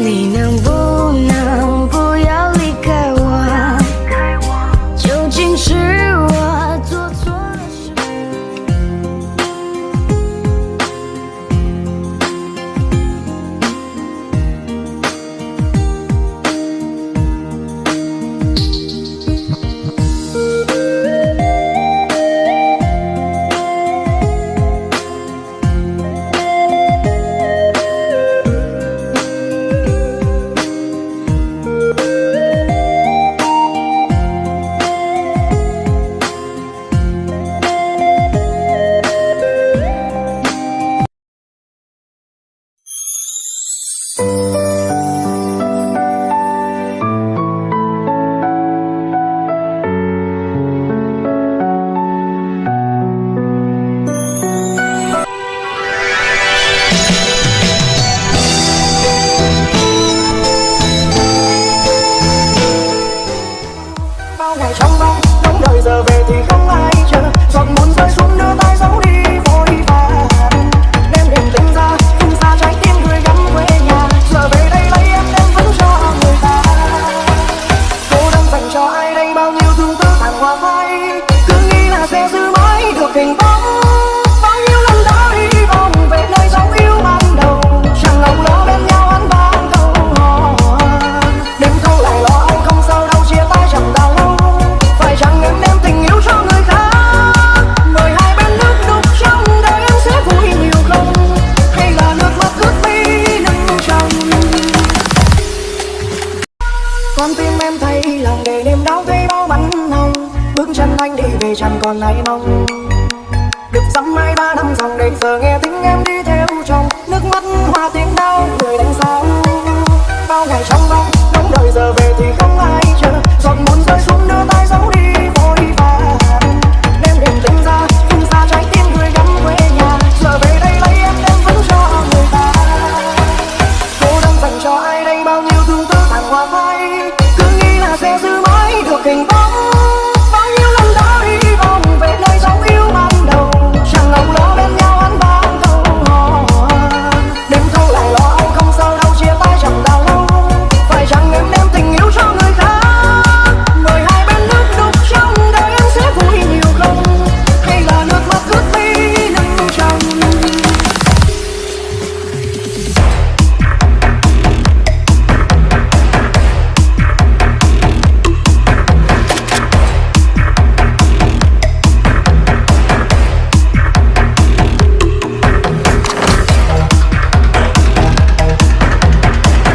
你能不要离开我？究竟是我做错了什么？Bao ngày trong vắng đống đời giờ về thì không ai chờ, giọt buồn rơi xuống đưa tay giấu đi vội vàng. Đêm đêm tỉnh ra không xa trái tim người gắn quê nhà, giờ về đây lấy em đem vẫn cho người ta. Cô đang dành cho ai đây bao nhiêu thương tư tàn hoa phai, cứ nghĩ là sẽ giữ mãi được hình bóng. Bao nhiêu năm đã đi vòng về nơi dấu yêu ban đầu, chẳng lòng lo bên nhau ăn ban câu hò. Đêm thâu lại lo âu không sao đâu, chia tay chẳng đau lâu. Phải chăng em đem tình yêu cho người khác, mời hai bên nước đục trong đời em sẽ vui nhiều không, hay là nước mắt ướt mi nâng tròng. Con tim em thấy lòng để đêm đau thấy bao bắn hồng, bước chân anh đi về chẳng còn ai mong. Được dăm 2-3 năm dòng đây giờ nghe tiếng em đi theo chồng, nước mắt hoa tiếng đau người đánh sao. Bao ngày trong vắng đống đời giờ về thì không ai